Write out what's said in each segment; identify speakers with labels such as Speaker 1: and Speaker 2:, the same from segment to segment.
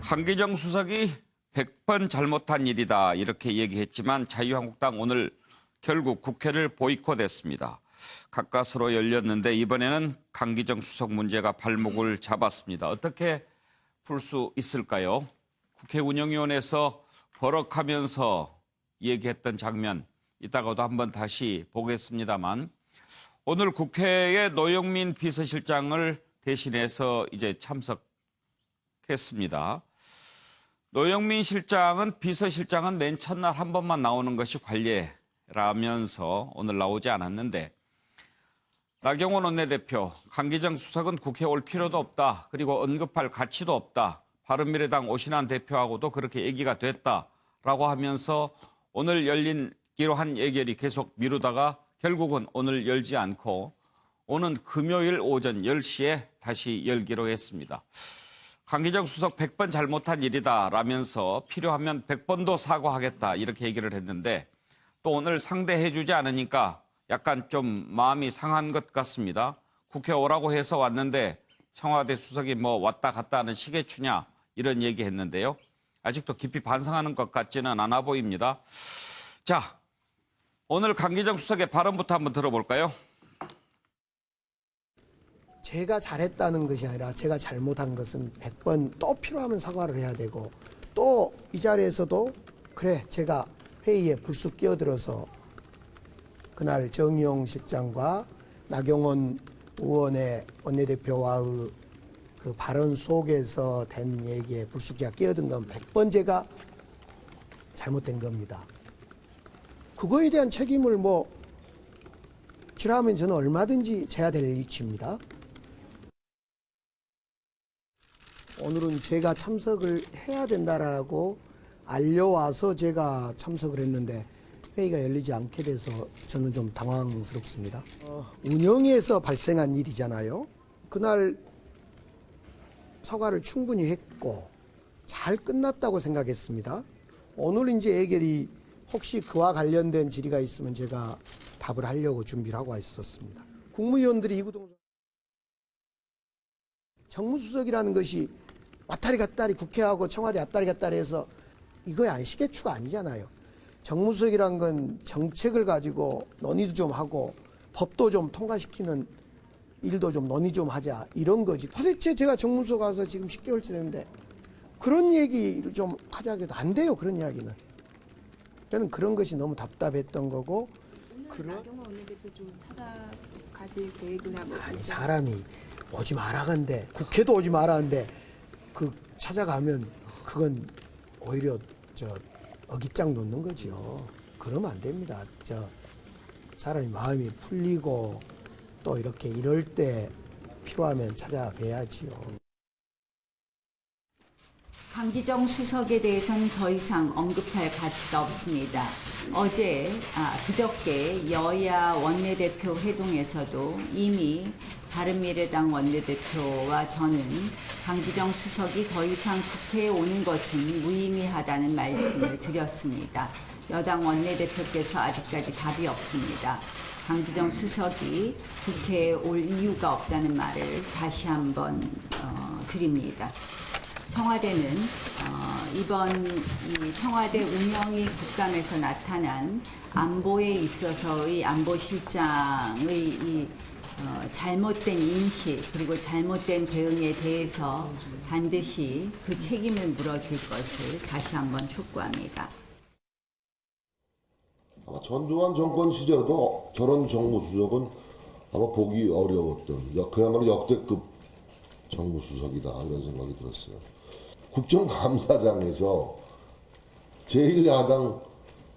Speaker 1: 강기정 수석이 100번 잘못한 일이다 이렇게 얘기했지만 자유한국당 오늘 결국 국회를 보이콧했습니다. 가까스로 열렸는데 이번에는 강기정 수석 문제가 발목을 잡았습니다. 어떻게 풀 수 있을까요? 국회 운영위원회에서 버럭하면서 얘기했던 장면 이따가도 한번 다시 보겠습니다만 오늘 국회에 노영민 비서실장을 대신해서 이제 참석했습니다. 노영민 실장은 비서실장은 맨 첫날 한 번만 나오는 것이 관례라면서 오늘 나오지 않았는데 나경원 원내대표, 강기정 수석은 국회에 올 필요도 없다. 그리고 언급할 가치도 없다. 바른미래당 오신환 대표하고도 그렇게 얘기가 됐다라고 하면서 오늘 열리기로 한 예결이 계속 미루다가 결국은 오늘 열지 않고 오는 금요일 오전 10시에 다시 열기로 했습니다. 강기정 수석 100번 잘못한 일이다 라면서 필요하면 100번도 사과하겠다 이렇게 얘기를 했는데 또 오늘 상대해주지 않으니까 약간 좀 마음이 상한 것 같습니다. 국회 오라고 해서 왔는데 청와대 수석이 뭐 왔다 갔다 하는 시계추냐 이런 얘기했는데요. 아직도 깊이 반성하는 것 같지는 않아 보입니다. 자, 오늘 강기정 수석의 발언부터 한번 들어볼까요?
Speaker 2: 제가 잘했다는 것이 아니라 제가 잘못한 것은 100번 또 필요하면 사과를 해야 되고 또 이 자리에서도 그래 제가 회의에 불쑥 끼어들어서 그날 정의용 실장과 나경원 의원의 원내대표와의 그 발언 속에서 된 얘기에 불쑥 제가 끼어든 건 100번 제가 잘못된 겁니다. 그거에 대한 책임을 지라면 저는 얼마든지 져야 될 위치입니다. 오늘은 제가 참석을 해야 된다라고 알려와서 제가 참석을 했는데 회의가 열리지 않게 돼서 저는 좀 당황스럽습니다. 운영에서 발생한 일이잖아요. 그날 사과를 충분히 했고 잘 끝났다고 생각했습니다. 오늘 이제 예결이 혹시 그와 관련된 질의가 있으면 제가 답을 하려고 준비를 하고 있었습니다. 국무위원들이 이구동성 정무수석이라는 것이 왔다리 갔다리 국회하고 청와대 왔다리 갔다리 해서 이거야 시계추가 아니잖아요. 정무수석이란 건 정책을 가지고 논의도 좀 하고 법도 좀 통과시키는 일도 좀 논의 좀 하자 이런 거지. 도대체 제가 정무수석 가서 지금 10개월째 됐는데 그런 얘기를 좀 하자 해도 안 돼요. 그런 이야기는. 저는 그런 것이 너무 답답했던 거고.
Speaker 3: 오늘 나경원 원내대표 좀 찾아가실 계획이나
Speaker 2: 아니 사람이 오지 말아간대 국회도 오지 말아간대 그 찾아가면 그건 오히려 어깃장 놓는 거죠. 그러면 안 됩니다. 사람이 마음이 풀리고 또 이렇게 이럴 때 필요하면 찾아뵈야지요.
Speaker 4: 강기정 수석에 대해서는 더 이상 언급할 가치가 없습니다. 그저께 여야 원내대표 회동에서도 이미 바른미래당 원내대표와 저는 강기정 수석이 더 이상 국회에 오는 것은 무의미하다는 말씀을 드렸습니다. 여당 원내대표께서 아직까지 답이 없습니다. 강기정 수석이 국회에 올 이유가 없다는 말을 다시 한번 드립니다. 청와대는 이번 청와대 운영위 국감에서 나타난 안보에 있어서의 안보실장의 잘못된 인식 그리고 잘못된 대응에 대해서 반드시 그 책임을 물어줄 것을 다시 한번 촉구합니다.
Speaker 5: 아마 전두환 정권 시절에도 저런 정무수석은 아마 보기 어려웠던 그야말로 역대급 정무수석이다 이런 생각이 들었어요. 국정감사장에서 제1야당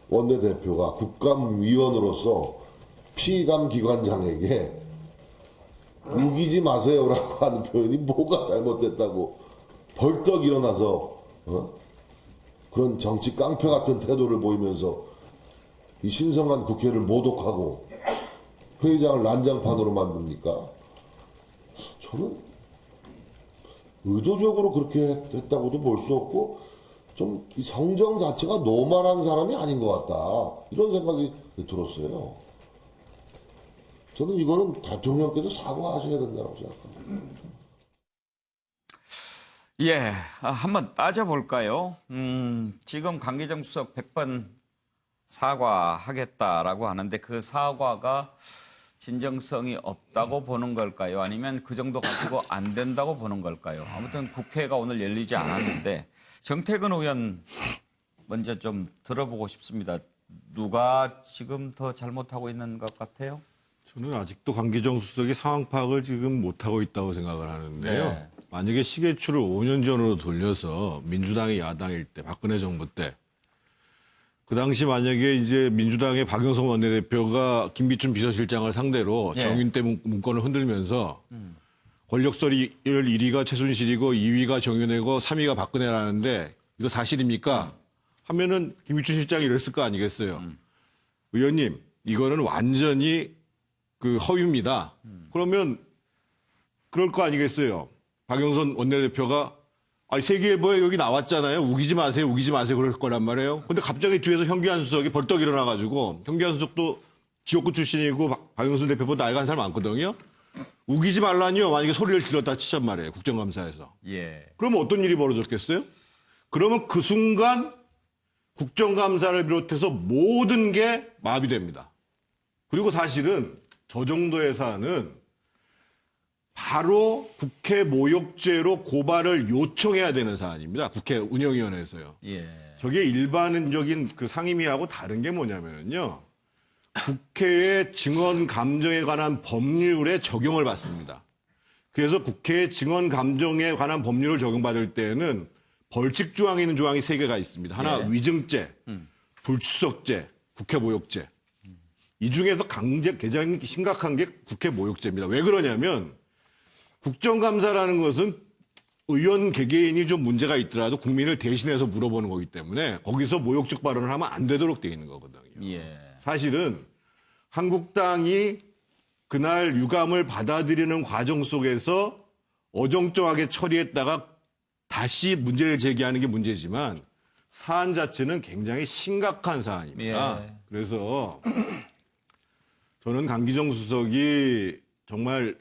Speaker 5: 원내대표가 국감위원으로서 피감기관장에게 우기지 마세요라고 하는 표현이 뭐가 잘못됐다고 벌떡 일어나서 그런 정치 깡패 같은 태도를 보이면서 이 신성한 국회를 모독하고 회의장을 난장판으로 만듭니까? 저는 의도적으로 그렇게 했다고도 볼 수 없고 좀 이 성정 자체가 노멀한 사람이 아닌 것 같다 이런 생각이 들었어요. 저는 이거는 대통령께서 사과하셔야 된다고 생각합니다.
Speaker 1: 예, 한번 따져볼까요? 지금 강기정 수석 100번 사과하겠다라고 하는데 그 사과가 진정성이 없다고 보는 걸까요? 아니면 그 정도 가지고 안 된다고 보는 걸까요? 아무튼 국회가 오늘 열리지 않았는데 정태근 의원 먼저 좀 들어보고 싶습니다. 누가 지금 더 잘못하고 있는 것 같아요?
Speaker 6: 저는 아직도 강기정 수석이 상황 파악을 지금 못하고 있다고 생각을 하는데요.
Speaker 1: 네.
Speaker 6: 만약에 시계추를 5년 전으로 돌려서 민주당이 야당일 때, 박근혜 정부 때, 그 당시 만약에 이제 민주당의 박영선 원내대표가 김비춘 비서실장을 상대로
Speaker 1: 예.
Speaker 6: 정윤대 문건을 흔들면서 권력서리 1위가 최순실이고 2위가 정윤회고 3위가 박근혜라는데 이거 사실입니까? 하면은 김비춘 실장이 이랬을 거 아니겠어요. 의원님, 이거는 완전히 그 허위입니다. 그러면 그럴 거 아니겠어요. 박영선 원내대표가 세계일보에 여기 나왔잖아요. 우기지 마세요. 우기지 마세요. 그럴 거란 말이에요. 근데 갑자기 뒤에서 현기환 수석이 벌떡 일어나가지고 현기환 수석도 지역구 출신이고 박영선 대표보다 나이가 한 살 많거든요. 우기지 말라니요. 만약에 소리를 질렀다 치란 말이에요. 국정감사에서.
Speaker 1: 예.
Speaker 6: 그러면 어떤 일이 벌어졌겠어요? 그러면 그 순간 국정감사를 비롯해서 모든 게 마비됩니다. 그리고 사실은 저 정도의 사안은 바로 국회 모욕죄로 고발을 요청해야 되는 사안입니다. 국회 운영위원회에서요.
Speaker 1: 예.
Speaker 6: 저게 일반적인 그 상임위하고 다른 게 뭐냐면요. 국회의 증언 감정에 관한 법률에 적용을 받습니다. 그래서 국회의 증언 감정에 관한 법률을 적용받을 때는 벌칙 조항이 있는 조항이 3개가 있습니다. 하나
Speaker 1: 예.
Speaker 6: 위증죄, 불출석죄, 국회 모욕죄. 이 중에서 가장 심각한 게 국회 모욕죄입니다. 왜 그러냐면 국정감사라는 것은 의원 개개인이 좀 문제가 있더라도 국민을 대신해서 물어보는 거기 때문에 거기서 모욕적 발언을 하면 안 되도록 돼 있는 거거든요.
Speaker 1: 예.
Speaker 6: 사실은 한국당이 그날 유감을 받아들이는 과정 속에서 어정쩡하게 처리했다가 다시 문제를 제기하는 게 문제지만 사안 자체는 굉장히 심각한 사안입니다.
Speaker 1: 예.
Speaker 6: 그래서 저는 강기정 수석이 정말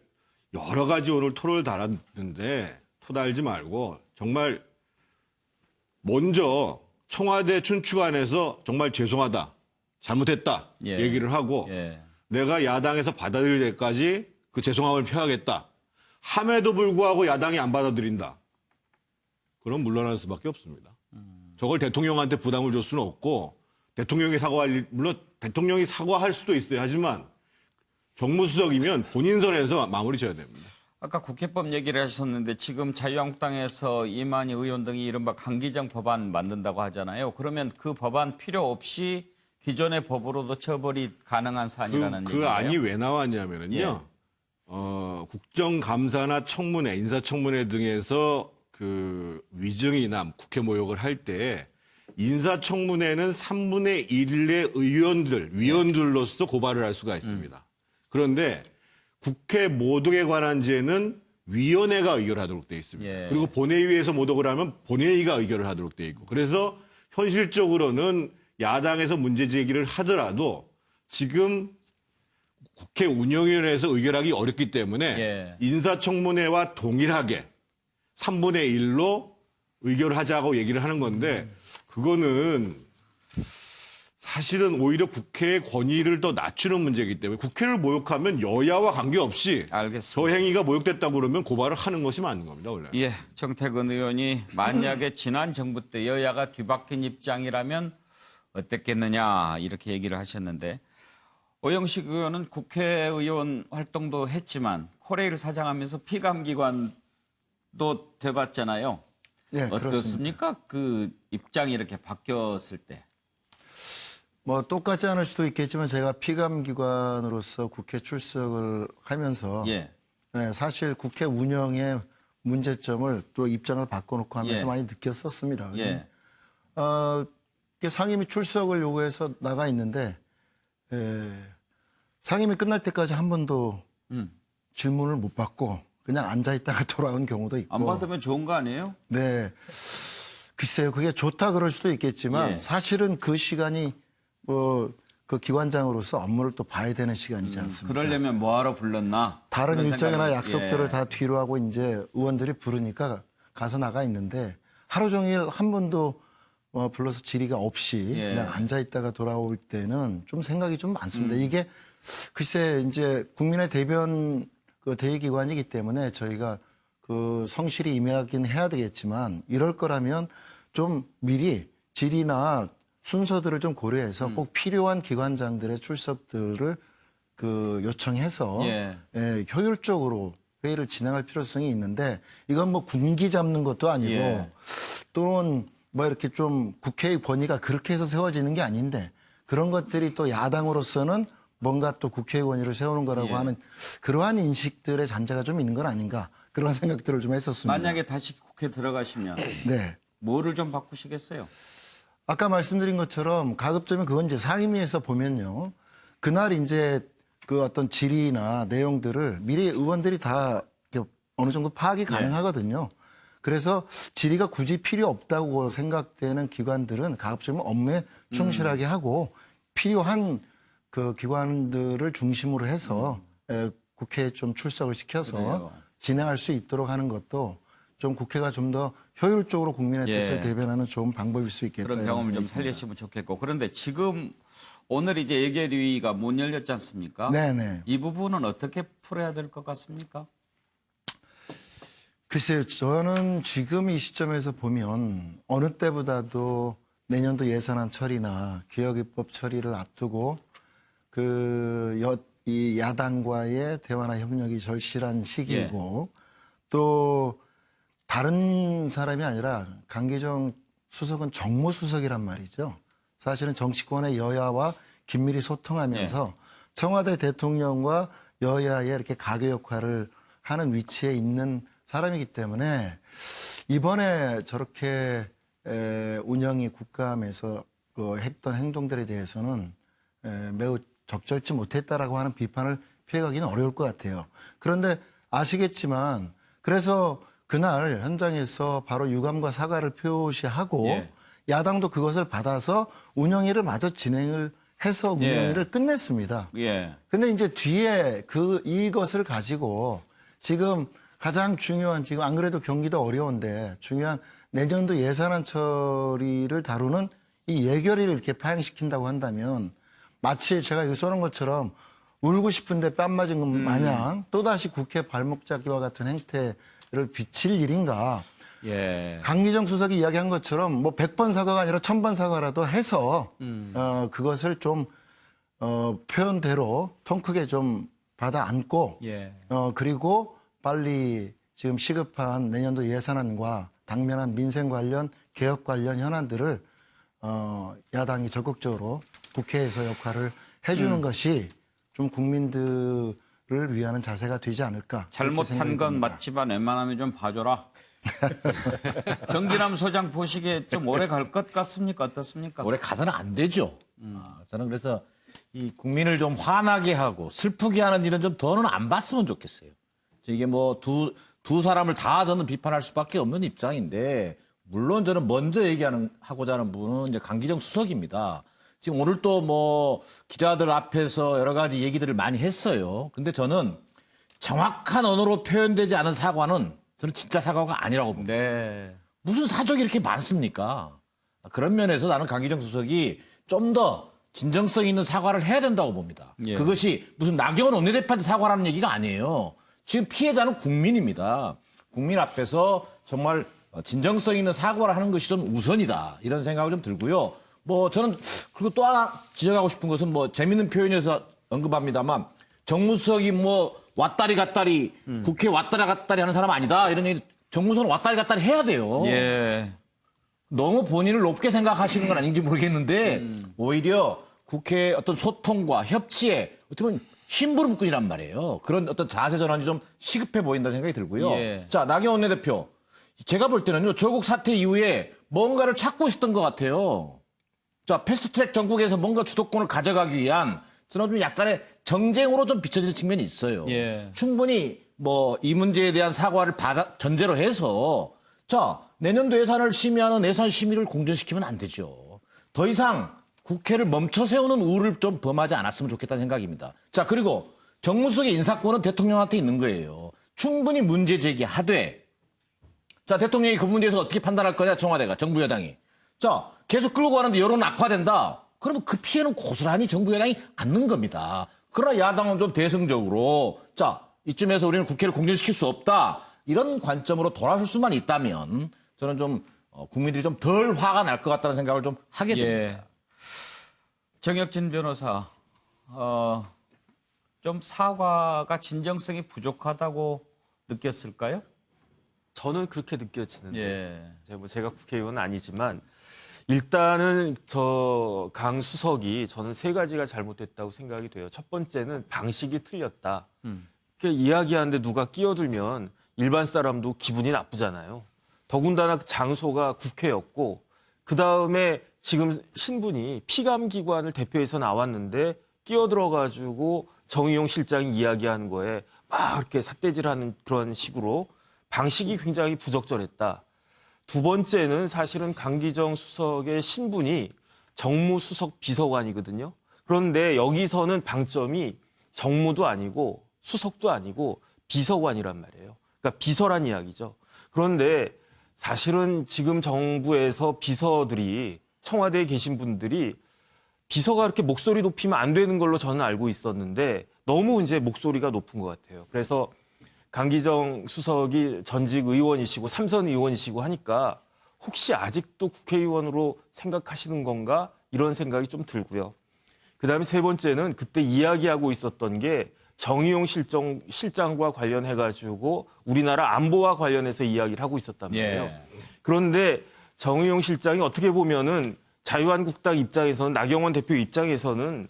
Speaker 6: 여러 가지 오늘 토론을 달았는데 토달지 말고 정말 먼저 청와대 춘추관에서 정말 죄송하다, 잘못했다
Speaker 1: 예.
Speaker 6: 얘기를 하고
Speaker 1: 예.
Speaker 6: 내가 야당에서 받아들일 때까지 그 죄송함을 표하겠다. 함에도 불구하고 야당이 안 받아들인다. 그럼 물러날 수밖에 없습니다. 저걸 대통령한테 부담을 줄 수는 없고 대통령이 물론 대통령이 사과할 수도 있어요. 하지만 정무수석이면 본인 선에서 마무리 져야 됩니다.
Speaker 1: 아까 국회법 얘기를 하셨는데 지금 자유한국당에서 이만희 의원 등이 이른바 강기정 법안 만든다고 하잖아요. 그러면 그 법안 필요 없이 기존의 법으로도 처벌이 가능한 사안이라는
Speaker 6: 그
Speaker 1: 얘기예요?
Speaker 6: 안이 왜 나왔냐면은요. 국정감사나 청문회, 인사청문회 등에서 그 위증이나 국회 모욕을 할 때 인사청문회는 3분의 1의 위원들로서 고발을 할 수가 있습니다. 그런데 국회 모독에 관한 죄는 위원회가 의결하도록 되어 있습니다.
Speaker 1: 예.
Speaker 6: 그리고 본회의에서 모독을 하면 본회의가 의결을 하도록 되어 있고. 그래서 현실적으로는 야당에서 문제 제기를 하더라도 지금 국회 운영위원회에서 의결하기 어렵기 때문에
Speaker 1: 예.
Speaker 6: 인사청문회와 동일하게 3분의 1로 의결을 하자고 얘기를 하는 건데 그거는 사실은 오히려 국회의 권위를 더 낮추는 문제이기 때문에 국회를 모욕하면 여야와 관계없이
Speaker 1: 알겠습니다.
Speaker 6: 저 행위가 모욕됐다고 그러면 고발을 하는 것이 맞는 겁니다. 원래.
Speaker 1: 예, 정태근 의원이 만약에 지난 정부 때 여야가 뒤바뀐 입장이라면 어땠겠느냐 이렇게 얘기를 하셨는데 오영식 의원은 국회의원 활동도 했지만 코레일 사장하면서 피감기관도 돼봤잖아요.
Speaker 2: 예, 그렇습니다.
Speaker 1: 어떻습니까? 그 입장이 이렇게 바뀌었을 때.
Speaker 2: 뭐 똑같지 않을 수도 있겠지만 제가 피감기관으로서 국회 출석을 하면서
Speaker 1: 예.
Speaker 2: 네, 사실 국회 운영의 문제점을 또 입장을 바꿔놓고 하면서
Speaker 1: 예.
Speaker 2: 많이 느꼈었습니다.
Speaker 1: 예.
Speaker 2: 이게 상임위 출석을 요구해서 나가 있는데 상임위 끝날 때까지 한 번도 질문을 못 받고 그냥 앉아 있다가 돌아온 경우도 있고.
Speaker 1: 안 받으면 좋은 거 아니에요?
Speaker 2: 네. 글쎄요, 그게 좋다 그럴 수도 있겠지만
Speaker 1: 예.
Speaker 2: 사실은 그 시간이 그 기관장으로서 업무를 또 봐야 되는 시간이지 않습니까?
Speaker 1: 그러려면 뭐하러 불렀나?
Speaker 2: 다른
Speaker 1: 그런
Speaker 2: 일정이나
Speaker 1: 생각이-
Speaker 2: 약속들을
Speaker 1: 예.
Speaker 2: 다 뒤로 하고 이제 의원들이 부르니까
Speaker 7: 가서 나가 있는데 하루 종일 한 번도 불러서 질의가 없이
Speaker 1: 예.
Speaker 7: 그냥 앉아 있다가 돌아올 때는 좀 생각이 좀 많습니다. 이게 글쎄 이제 국민의 대변 그 대의기관이기 때문에 저희가 그 성실히 임하긴 해야 되겠지만 이럴 거라면 좀 미리 질의나 순서들을 좀 고려해서 꼭 필요한 기관장들의 출석들을 그 요청해서
Speaker 1: 예.
Speaker 7: 예, 효율적으로 회의를 진행할 필요성이 있는데 이건 뭐 군기 잡는 것도 아니고
Speaker 1: 예.
Speaker 7: 또는 뭐 이렇게 좀 국회의 권위가 그렇게 해서 세워지는 게 아닌데 그런 것들이 또 야당으로서는 뭔가 또 국회의 권위를 세우는 거라고
Speaker 1: 예.
Speaker 7: 하는 그러한 인식들의 잔재가 좀 있는 건 아닌가 그런 생각들을 좀 했었습니다.
Speaker 1: 만약에 다시 국회 들어가시면
Speaker 7: 네.
Speaker 1: 뭐를 좀 바꾸시겠어요?
Speaker 7: 아까 말씀드린 것처럼 가급적이면 그건 이제 상임위에서 보면요. 그날 이제 그 어떤 질의나 내용들을 미리 의원들이 다 이렇게 어느 정도 파악이 가능하거든요. 그래서 질의가 굳이 필요 없다고 생각되는 기관들은 가급적이면 업무에 충실하게 하고 필요한 그 기관들을 중심으로 해서 국회에 좀 출석을 시켜서
Speaker 1: 그래요.
Speaker 7: 진행할 수 있도록 하는 것도 좀 국회가 좀 더 효율적으로 국민의
Speaker 1: 예.
Speaker 7: 뜻을 대변하는 좋은 방법일 수 있겠다.
Speaker 1: 그런
Speaker 7: 이런
Speaker 1: 경험을 좀
Speaker 7: 생각이
Speaker 1: 살리시면 좋겠고. 그런데 지금 오늘 이제 예결위가 못 열렸지 않습니까?
Speaker 7: 네네.
Speaker 1: 이 부분은 어떻게 풀어야 될 것 같습니까?
Speaker 7: 글쎄요, 저는 지금 이 시점에서 보면 어느 때보다도 내년도 예산안 처리나 기억입법 처리를 앞두고 이 야당과의 대화나 협력이 절실한 시기이고 또 다른 사람이 아니라 강기정 수석은 정무수석이란 말이죠. 사실은 정치권의 여야와 긴밀히 소통하면서 청와대 대통령과 여야의 이렇게 가교 역할을 하는 위치에 있는 사람이기 때문에 이번에 저렇게 운영이 국감에서 했던 행동들에 대해서는 매우 적절치 못했다라고 하는 비판을 피해가기는 어려울 것 같아요. 그런데 아시겠지만 그래서 그날 현장에서 바로 유감과 사과를 표시하고
Speaker 1: 예.
Speaker 7: 야당도 그것을 받아서 운영위를 마저 진행을 해서 운영위를 끝냈습니다.
Speaker 1: 예.
Speaker 7: 근데 이제 뒤에 이것을 가지고 지금 가장 중요한 지금 안 그래도 경기도 어려운데 중요한 내년도 예산안 처리를 다루는 이 예결위를 이렇게 파행시킨다고 한다면 마치 제가 이거 쏘는 것처럼 울고 싶은데 뺨 맞은 것 마냥 또다시 국회 발목 잡기와 같은 행태를 비칠 일인가.
Speaker 1: 예.
Speaker 7: 강기정 수석이 이야기한 것처럼 뭐 100번 사과가 아니라 1000번 사과라도 해서 그것을 좀 표현대로 통 크게 좀 받아 안고
Speaker 1: 예.
Speaker 7: 그리고 빨리 지금 시급한 내년도 예산안과 당면한 민생 관련 개혁 관련 현안들을 야당이 적극적으로 국회에서 역할을 해주는 것이 좀 국민들을 위하는 자세가 되지 않을까.
Speaker 1: 잘못한 건 맞지만 웬만하면 좀 봐줘라. 정기남 소장 보시기에 좀 오래 갈 것 같습니까? 어떻습니까?
Speaker 8: 오래 가서는 안 되죠. 저는 그래서 이 국민을 좀 화나게 하고 슬프게 하는 일은 좀 더는 안 봤으면 좋겠어요. 이게 뭐 두 사람을 다 저는 비판할 수밖에 없는 입장인데 물론 저는 먼저 하고자 하는 분은 이제 강기정 수석입니다. 지금 오늘 또 뭐 기자들 앞에서 여러 가지 얘기들을 많이 했어요. 근데 저는 정확한 언어로 표현되지 않은 사과는 저는 진짜 사과가 아니라고 봅니다.
Speaker 1: 네.
Speaker 8: 무슨 사족이 이렇게 많습니까? 그런 면에서 나는 강기정 수석이 좀 더 진정성 있는 사과를 해야 된다고 봅니다.
Speaker 1: 예.
Speaker 8: 그것이 무슨 나경원 원내대표한테 사과라는 얘기가 아니에요. 지금 피해자는 국민입니다. 국민 앞에서 정말 진정성 있는 사과를 하는 것이 좀 우선이다. 이런 생각을 좀 들고요. 뭐 저는 그리고 또 하나 지적하고 싶은 것은 뭐 재밌는 표현에서 언급합니다만 정무수석이 뭐 왔다리 갔다리 국회 왔다리 갔다리 하는 사람 아니다. 이런 얘기 정무수석은 왔다리 갔다리 해야 돼요.
Speaker 1: 예.
Speaker 8: 너무 본인을 높게 생각하시는 건 아닌지 모르겠는데 오히려 국회의 어떤 소통과 협치에 어떻게 보면 심부름꾼이란 말이에요. 그런 어떤 자세 전환이 좀 시급해 보인다는 생각이 들고요.
Speaker 1: 예.
Speaker 8: 자, 나경원 원내대표. 제가 볼 때는요. 조국 사태 이후에 뭔가를 찾고 있었던 것 같아요. 자, 패스트트랙 전국에서 뭔가 주도권을 가져가기 위한 저는 좀 약간의 정쟁으로 좀 비춰지는 측면이 있어요.
Speaker 1: 예.
Speaker 8: 충분히 뭐 이 문제에 대한 사과를 전제로 해서 자, 내년도 예산을 심의하는 예산 심의를 공전시키면 안 되죠. 더 이상 국회를 멈춰 세우는 우를 좀 범하지 않았으면 좋겠다는 생각입니다. 자, 그리고 정무수석의 인사권은 대통령한테 있는 거예요. 충분히 문제 제기하되 자, 대통령이 그 부분에 대해서 어떻게 판단할 거냐, 청와대가, 정부 여당이. 자, 계속 끌고 가는데 여론은 악화된다. 그러면 그 피해는 고스란히 정부 여당이 안는 겁니다. 그러나 야당은 좀 대승적으로, 자, 이쯤에서 우리는 국회를 공정시킬 수 없다. 이런 관점으로 돌아설 수만 있다면 저는 좀 국민들이 좀 덜 화가 날 것 같다는 생각을 좀 하게 됩니다.
Speaker 1: 예. 정혁진 변호사, 좀 사과가 진정성이 부족하다고 느꼈을까요?
Speaker 9: 저는 그렇게 느껴지는데
Speaker 1: 예.
Speaker 9: 제가 국회의원은 아니지만 일단은 저 강 수석이 저는 세 가지가 잘못됐다고 생각이 돼요. 첫 번째는 방식이 틀렸다. 이렇게 이야기하는데 누가 끼어들면 일반 사람도 기분이 나쁘잖아요. 더군다나 그 장소가 국회였고 그다음에 지금 신분이 피감기관을 대표해서 나왔는데 끼어들어가지고 정의용 실장이 이야기하는 거에 막 이렇게 삿대질하는 그런 식으로 방식이 굉장히 부적절했다. 두 번째는 사실은 강기정 수석의 신분이 정무수석 비서관이거든요. 그런데 여기서는 방점이 정무도 아니고 수석도 아니고 비서관이란 말이에요. 그러니까 비서란 이야기죠. 그런데 사실은 지금 정부에서 비서들이 청와대에 계신 분들이 비서가 이렇게 목소리 높이면 안 되는 걸로 저는 알고 있었는데 너무 이제 목소리가 높은 것 같아요. 그래서 강기정 수석이 전직 의원이시고 삼선 의원이시고 하니까 혹시 아직도 국회의원으로 생각하시는 건가 이런 생각이 좀 들고요. 그다음에 세 번째는 그때 이야기하고 있었던 게 정의용 실장과 관련해가지고 우리나라 안보와 관련해서 이야기를 하고 있었단 말이에요.
Speaker 1: 예.
Speaker 9: 그런데 정의용 실장이 어떻게 보면은 자유한국당 입장에서는 나경원 대표 입장에서는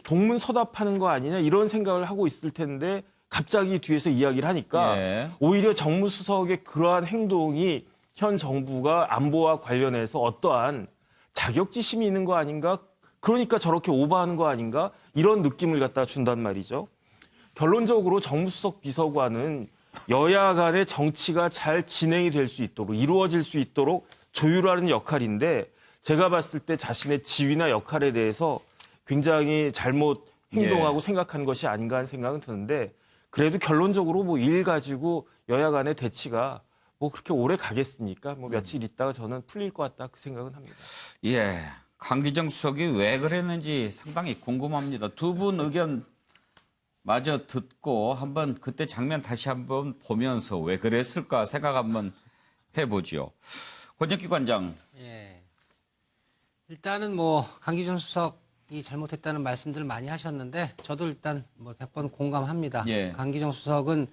Speaker 9: 동문서답하는 거 아니냐 이런 생각을 하고 있을 텐데 갑자기 뒤에서 이야기를 하니까
Speaker 1: 예.
Speaker 9: 오히려 정무수석의 그러한 행동이 현 정부가 안보와 관련해서 어떠한 자격지심이 있는 거 아닌가? 그러니까 저렇게 오버하는 거 아닌가? 이런 느낌을 갖다 준단 말이죠. 결론적으로 정무수석 비서관은 여야 간의 정치가 잘 진행이 될 수 있도록 이루어질 수 있도록 조율하는 역할인데 제가 봤을 때 자신의 지위나 역할에 대해서 굉장히 잘못 행동하고 생각한 것이 아닌가 하는 생각은 드는데 그래도 결론적으로 뭐 일 가지고 여야 간의 대치가 뭐 그렇게 오래 가겠습니까? 뭐 며칠 있다가 저는 풀릴 것 같다 그 생각은 합니다.
Speaker 1: 예. 강기정 수석이 왜 그랬는지 상당히 궁금합니다. 두 분 의견 마저 듣고 한번 그때 장면 다시 한번 보면서 왜 그랬을까 생각 한번 해보죠. 권혁기 관장.
Speaker 10: 예. 일단은 뭐 강기정 수석이 잘못했다는 말씀들을 많이 하셨는데 저도 일단 뭐 100번 공감합니다.
Speaker 1: 예.
Speaker 10: 강기정 수석은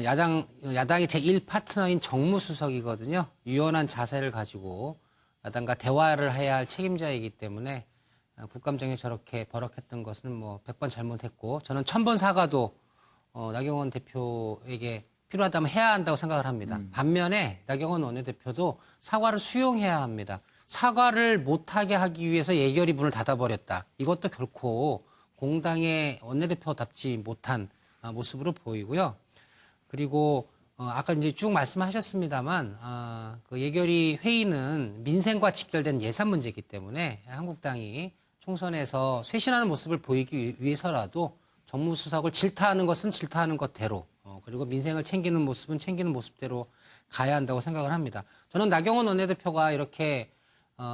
Speaker 10: 야당의 제1파트너인 정무수석이거든요. 유연한 자세를 가지고 야당과 대화를 해야 할 책임자이기 때문에 국감장에 저렇게 버럭했던 것은 뭐 100번 잘못했고 저는 1000번 사과도 나경원 대표에게 필요하다면 해야 한다고 생각을 합니다. 반면에 나경원 원내대표도 사과를 수용해야 합니다. 사과를 못하게 하기 위해서 예결위 문을 닫아버렸다. 이것도 결코 공당의 원내대표답지 못한 모습으로 보이고요. 그리고 아까 이제 쭉 말씀하셨습니다만 그 예결위 회의는 민생과 직결된 예산 문제이기 때문에 한국당이 총선에서 쇄신하는 모습을 보이기 위해서라도 정무수석을 질타하는 것은 질타하는 것대로 그리고 민생을 챙기는 모습은 챙기는 모습대로 가야 한다고 생각을 합니다. 저는 나경원 원내대표가 이렇게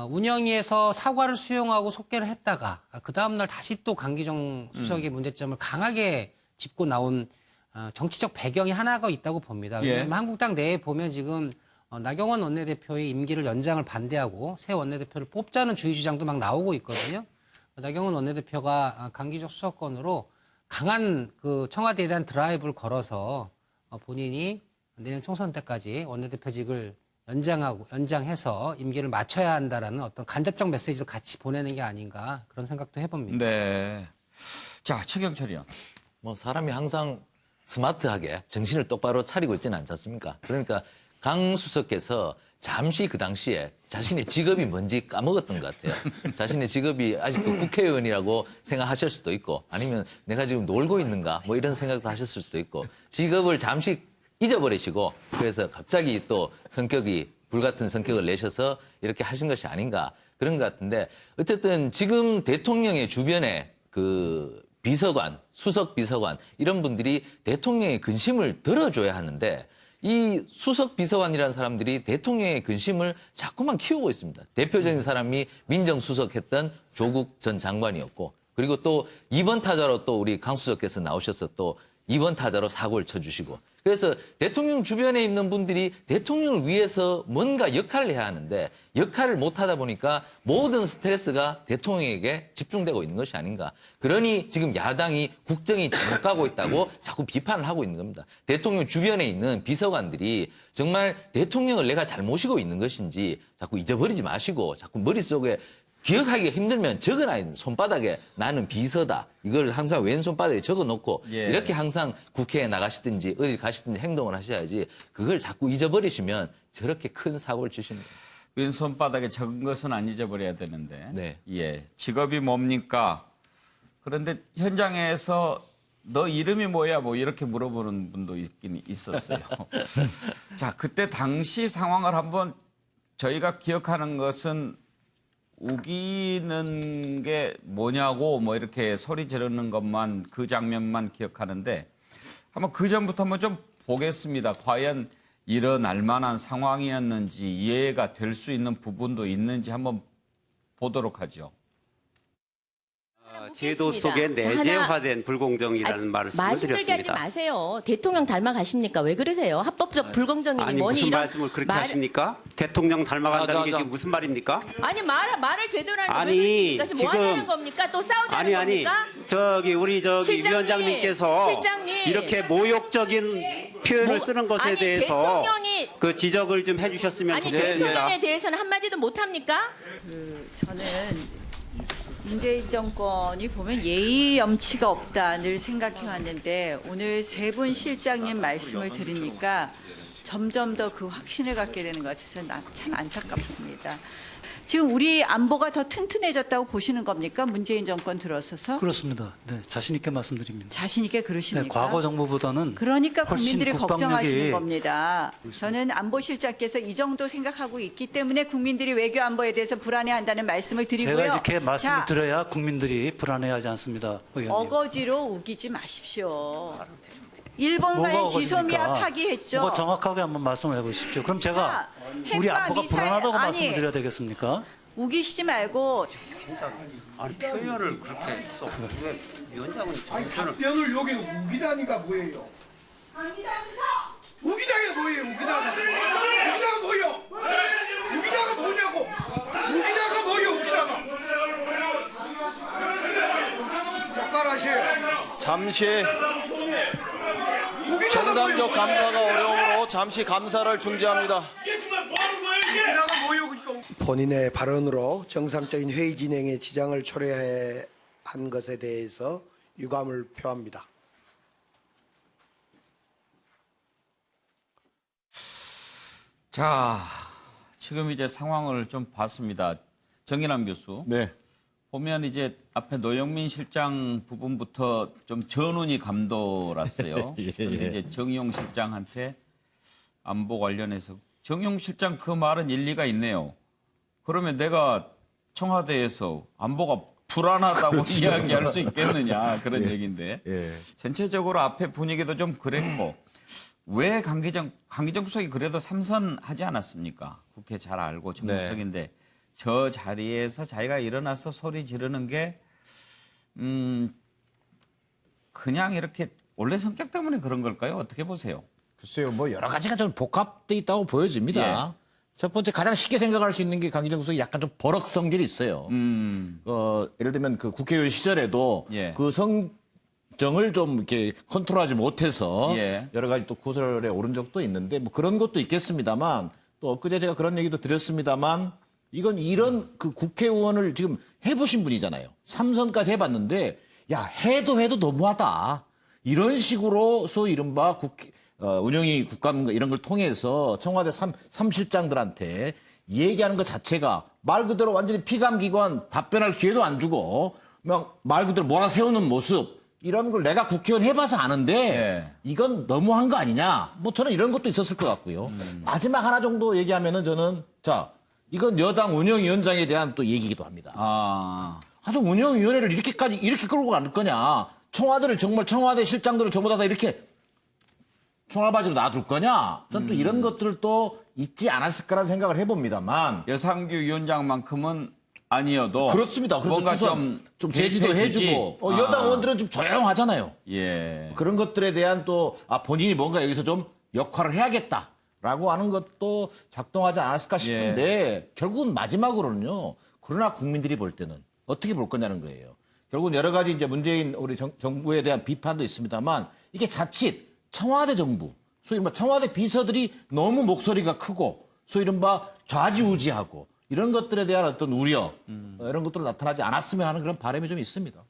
Speaker 10: 운영위에서 사과를 수용하고 속개를 했다가 그 다음날 다시 또 강기정 수석의 문제점을 강하게 짚고 나온 정치적 배경이 하나가 있다고 봅니다. 왜냐하면 한국당 내에 보면 지금 나경원 원내대표의 임기를 연장을 반대하고 새 원내대표를 뽑자는 주의 주장도 막 나오고 있거든요. 나경원 원내대표가 강기정 수석권으로 강한 그 청와대에 대한 드라이브를 걸어서 본인이 내년 총선 때까지 원내대표직을 연장해서 임기를 마쳐야 한다라는 어떤 간접적 메시지도 같이 보내는 게 아닌가 그런 생각도 해봅니다.
Speaker 1: 네. 자, 최경철이요.
Speaker 11: 뭐 사람이 항상 스마트하게 정신을 똑바로 차리고 있지는 않지 않습니까? 그러니까 강 수석께서 잠시 그 당시에 자신의 직업이 뭔지 까먹었던 것 같아요. 자신의 직업이 아직도 국회의원이라고 생각하실 수도 있고 아니면 내가 지금 놀고 있는가 뭐 이런 생각도 하셨을 수도 있고 직업을 잠시 잊어버리시고 그래서 갑자기 또 성격이 불같은 성격을 내셔서 이렇게 하신 것이 아닌가 그런 것 같은데 어쨌든 지금 대통령의 주변에 그 비서관, 수석 비서관 이런 분들이 대통령의 근심을 들어줘야 하는데 이 수석 비서관이라는 사람들이 대통령의 근심을 자꾸만 키우고 있습니다. 대표적인 사람이 민정수석했던 조국 전 장관이었고, 그리고 또 2번 타자로 또 우리 강 수석께서 나오셔서 또 2번 타자로 사고를 쳐주시고, 그래서 대통령 주변에 있는 분들이 대통령을 위해서 뭔가 역할을 해야 하는데 역할을 못하다 보니까 모든 스트레스가 대통령에게 집중되고 있는 것이 아닌가. 그러니 지금 야당이 국정이 잘못 가고 있다고 자꾸 비판을 하고 있는 겁니다. 대통령 주변에 있는 비서관들이 정말 대통령을 내가 잘 모시고 있는 것인지 자꾸 잊어버리지 마시고 자꾸 머릿속에 기억하기가 힘들면 적어놔야 손바닥에 나는 비서다. 이걸 항상 왼손바닥에 적어놓고 이렇게 항상 국회에 나가시든지 어딜 가시든지 행동을 하셔야지 그걸 자꾸 잊어버리시면 저렇게 큰 사고를 치십니다.
Speaker 1: 왼손바닥에 적은 것은 안 잊어버려야 되는데.
Speaker 11: 네.
Speaker 1: 예. 직업이 뭡니까? 그런데 현장에서 너 이름이 뭐야? 뭐 이렇게 물어보는 분도 있긴 있었어요. 자, 그때 당시 상황을 한번 저희가 기억하는 것은 우기는 게 뭐냐고 뭐 이렇게 소리 지르는 것만 그 장면만 기억하는데 한번 그 전부터 한번 좀 보겠습니다. 과연 일어날 만한 상황이었는지 이해가 될 수 있는 부분도 있는지 한번 보도록 하죠.
Speaker 12: 제도 속에 내재화된 불공정이라는 말씀을
Speaker 13: 말씀들게 하지
Speaker 12: 드렸습니다.
Speaker 13: 마세요. 대통령 닮아가십니까? 왜 그러세요? 합법적 불공정이니
Speaker 12: 아니
Speaker 13: 뭐니
Speaker 12: 무슨
Speaker 13: 이런
Speaker 12: 말씀을 그렇게 하십니까? 대통령 닮아간다는 게 지금 무슨 말입니까?
Speaker 13: 아니 말을 제대로 하는
Speaker 12: 아니,
Speaker 13: 거 지금 뭐 하자는 겁니까? 또 싸우자는
Speaker 12: 아니
Speaker 13: 겁니까?
Speaker 12: 우리
Speaker 13: 실장님,
Speaker 12: 위원장님께서
Speaker 13: 실장님.
Speaker 12: 이렇게 모욕적인 표현을 쓰는 것에
Speaker 13: 아니,
Speaker 12: 대해서
Speaker 13: 대통령이-
Speaker 12: 그 지적을 좀 해주셨으면
Speaker 13: 아니
Speaker 12: 좋겠습니다.
Speaker 13: 대통령에 대해서는 한마디도 못합니까?
Speaker 14: 저는 문재인 정권이 보면 예의 염치가 없다 늘 생각해 왔는데 오늘 세 분 실장님 말씀을 들으니까 점점 더 그 확신을 갖게 되는 것 같아서 참 안타깝습니다. 지금 우리 안보가 더 튼튼해졌다고 보시는 겁니까? 문재인 정권 들어서서?
Speaker 15: 그렇습니다. 네, 자신 있게 말씀드립니다.
Speaker 14: 자신 있게 그러십니까?
Speaker 15: 네, 과거 정부보다는
Speaker 14: 그러니까
Speaker 15: 훨씬
Speaker 14: 국민들이
Speaker 15: 국방력이
Speaker 14: 걱정하시는 겁니다. 저는 안보실장께서 이 정도 생각하고 있기 때문에 국민들이 외교 안보에 대해서 불안해한다는 말씀을 드리고요.
Speaker 15: 제가 이렇게 말씀을
Speaker 14: 자,
Speaker 15: 드려야 국민들이 불안해하지 않습니다. 의원님.
Speaker 14: 어거지로 우기지 마십시오.
Speaker 15: 뭐가
Speaker 14: 일본과의
Speaker 15: 어거지입니까?
Speaker 14: 지소미아 파기했죠.
Speaker 15: 뭐가 정확하게 한번 말씀을 해보십시오. 그럼 제가 우리
Speaker 14: 핵과
Speaker 15: 안보가
Speaker 14: 미사일,
Speaker 15: 불안하다고
Speaker 14: 아니,
Speaker 15: 말씀을 드려야 되겠습니까?
Speaker 14: 우기시지 말고
Speaker 12: 아니 표현을 그렇게 했어. 왜 위원장은 정권을
Speaker 2: 답변을 여기 우기다니가 뭐예요? 우기다가 뭐예요? 우기다가 뭐예요? 우기다가 뭐냐고? 우기다가 뭐예요? 우기다가 역할하시.
Speaker 16: 잠시 정당적 감사가 어려우므로 잠시 감사를 중지합니다.
Speaker 2: 본인의 발언으로 정상적인 회의 진행에 지장을 초래한 것에 대해서 유감을 표합니다.
Speaker 1: 자, 지금 이제 상황을 좀 봤습니다. 정인환 교수.
Speaker 8: 네.
Speaker 1: 보면 이제 앞에 노영민 실장 부분부터 좀 전운이 감돌았어요.
Speaker 8: 예.
Speaker 1: 그런데 이제 정용 실장한테 안보 관련해서 정용 실장 그 말은 일리가 있네요. 그러면 내가 청와대에서 안보가 불안하다고
Speaker 8: 그렇죠.
Speaker 1: 이야기할 수 있겠느냐 그런
Speaker 8: 예.
Speaker 1: 얘기인데
Speaker 8: 예.
Speaker 1: 전체적으로 앞에 분위기도 좀 그랬고 왜 강기정 수석이 그래도 삼선하지 않았습니까? 국회 잘 알고 정무수석인데 저 자리에서 자기가 일어나서 소리 지르는 게 그냥 이렇게 원래 성격 때문에 그런 걸까요? 어떻게 보세요?
Speaker 8: 글쎄요, 뭐 여러 가지가 좀 복합돼 있다고 보여집니다. 첫 번째 가장 쉽게 생각할 수 있는 게 강기정 수석이 약간 좀 버럭 성질이 있어요. 예를 들면 그 국회의원 시절에도 그 성정을 좀 이렇게 컨트롤하지 못해서 여러 가지 또 구설에 오른 적도 있는데 뭐 그런 것도 있겠습니다만 또 엊그제 제가 그런 얘기도 드렸습니다만 이건 이런 그 국회의원을 지금 해보신 분이잖아요. 3선까지 해봤는데 야 해도 너무하다. 이런 식으로 소위 이른바 국회 운영위 국감 이런 걸 통해서 청와대 3실장들한테 얘기하는 것 자체가 말 그대로 완전히 피감기관 답변할 기회도 안 주고 막 말 그대로 몰아세우는 모습 이런 걸 내가 국회의원 해봐서 아는데 이건 너무한 거 아니냐. 뭐 저는 이런 것도 있었을 것 같고요. 마지막 하나 정도 얘기하면은 저는 자 이건 여당 운영위원장에 대한 또 얘기이기도 합니다. 아주 운영위원회를 이렇게 끌고 갈 거냐. 청와대 실장들을 전부 다 이렇게 총알바지로 놔둘 거냐? 저는 또 이런 것들을 또 있지 않았을까라는 생각을 해봅니다만.
Speaker 1: 여상규 위원장만큼은 아니어도
Speaker 8: 그렇습니다.
Speaker 1: 뭔가
Speaker 8: 좀 제지도
Speaker 1: 개입해주지.
Speaker 8: 해주고 여당 의원들은 좀 조용하잖아요.
Speaker 1: 예.
Speaker 8: 그런 것들에 대한 또 본인이 뭔가 여기서 좀 역할을 해야겠다라고 하는 것도 작동하지 않았을까 싶은데 결국은 마지막으로는요. 그러나 국민들이 볼 때는 어떻게 볼 거냐는 거예요. 결국은 여러 가지 이제 문재인 우리 정부에 대한 비판도 있습니다만 이게 자칫 청와대 정부, 소위 뭐 청와대 비서들이 너무 목소리가 크고 소위 이른바 좌지우지하고 이런 것들에 대한 어떤 우려 이런 것들로 나타나지 않았으면 하는 그런 바람이 좀 있습니다.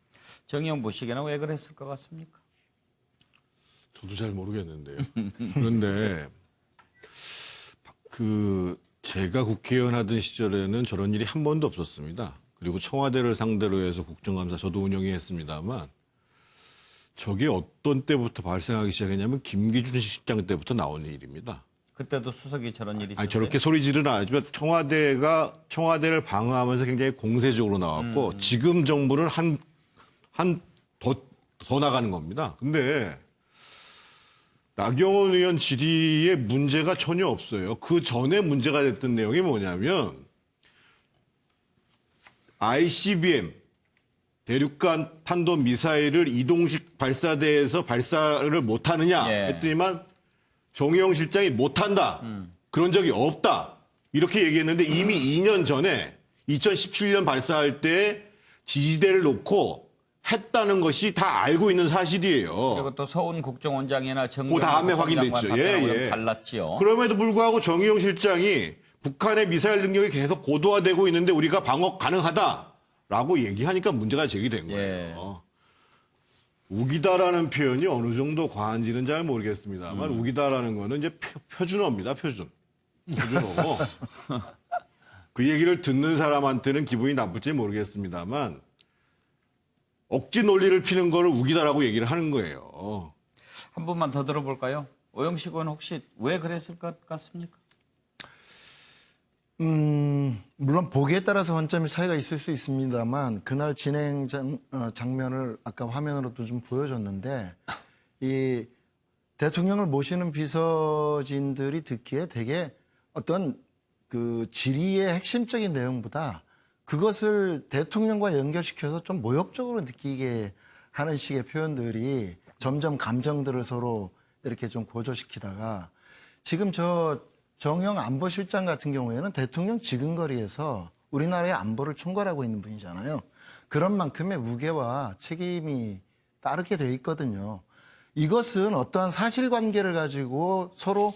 Speaker 1: 정의용 보시기에는 왜 그랬을 것 같습니까?
Speaker 6: 저도 잘 모르겠는데요. 그런데 제가 국회의원 하던 시절에는 저런 일이 한 번도 없었습니다. 그리고 청와대를 상대로 해서 국정감사 저도 운영했습니다만 저게 어떤 때부터 발생하기 시작했냐면 김기준 실장 때부터 나온 일입니다.
Speaker 1: 그때도 수석이 저런 일이 있었어요?
Speaker 6: 아니, 저렇게 소리 지르는 않지만 청와대를 방어하면서 굉장히 공세적으로 나왔고 지금 정부는 더 나가는 겁니다. 근데 나경원 의원 질의에 문제가 전혀 없어요. 그 전에 문제가 됐던 내용이 뭐냐면 ICBM 대륙간 탄도 미사일을 이동식 발사대에서 발사를 못하느냐 했더니만 정의용 실장이 못한다. 그런 적이 없다. 이렇게 얘기했는데 이미 2년 전에 2017년 발사할 때 지지대를 놓고 했다는 것이 다 알고 있는 사실이에요.
Speaker 1: 그리고 또 서훈 국정원장이나
Speaker 6: 그 다음에 확인됐죠.
Speaker 1: 달랐지요.
Speaker 6: 그럼에도 불구하고 정의용 실장이 북한의 미사일 능력이 계속 고도화되고 있는데 우리가 방어 가능하다라고 얘기하니까 문제가 제기된 거예요. 우기다라는 표현이 어느 정도 과한지는 잘 모르겠습니다만 우기다라는 거는 이제 표준어입니다. 표준어고 그 얘기를 듣는 사람한테는 기분이 나쁠지 모르겠습니다만 억지 논리를 피는 거를 우기다라고 얘기를 하는 거예요.
Speaker 1: 한 분만 더 들어볼까요? 오영식 의원 혹시 왜 그랬을 것 같습니까?
Speaker 7: 물론 보기에 따라서 관점의 차이가 있을 수 있습니다만 그날 진행 장면을 아까 화면으로도 좀 보여줬는데 이 대통령을 모시는 비서진들이 듣기에 되게 어떤 그 질의의 핵심적인 내용보다 그것을 대통령과 연결시켜서 좀 모욕적으로 느끼게 하는 식의 표현들이 점점 감정들을 서로 이렇게 좀 고조시키다가 지금 정영 안보실장 같은 경우에는 대통령 지근거리에서 우리나라의 안보를 총괄하고 있는 분이잖아요. 그런 만큼의 무게와 책임이 따르게 돼 있거든요. 이것은 어떠한 사실관계를 가지고 서로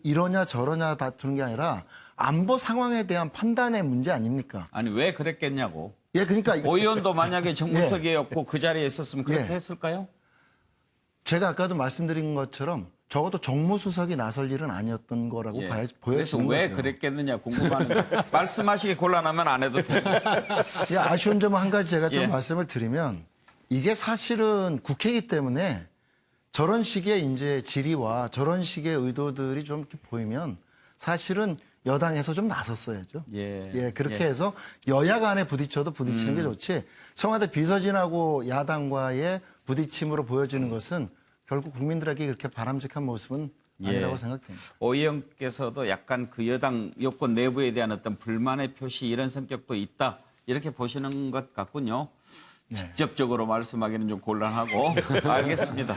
Speaker 7: 이러냐 저러냐 다투는 게 아니라 안보 상황에 대한 판단의 문제 아닙니까?
Speaker 1: 아니 왜 그랬겠냐고.
Speaker 7: 예, 그러니까
Speaker 1: 오 의원도 만약에 정무수석이었고 그 자리에 있었으면 그렇게 했을까요?
Speaker 7: 제가 아까도 말씀드린 것처럼 적어도 정무수석이 나설 일은 아니었던 거라고
Speaker 1: 그래서
Speaker 7: 보여지는
Speaker 1: 왜
Speaker 7: 거죠.
Speaker 1: 그랬겠느냐 궁금한데 말씀하시기 곤란하면 안 해도 됩니다.
Speaker 7: 아쉬운 점은 한 가지 제가 좀 말씀을 드리면 이게 사실은 국회이기 때문에 저런 식의 이제 질의와 저런 식의 의도들이 좀 이렇게 보이면 사실은 여당에서 좀 나섰어야죠. 그렇게 해서 여야 간에 부딪혀도 부딪히는 게 좋지 청와대 비서진하고 야당과의 부딪힘으로 보여지는 것은 결국 국민들에게 그렇게 바람직한 모습은 아니라고 생각됩니다.
Speaker 1: 오 의원께서도 약간 그 여당 여권 내부에 대한 어떤 불만의 표시 이런 성격도 있다 이렇게 보시는 것 같군요. 직접적으로 말씀하기는 좀 곤란하고 알겠습니다.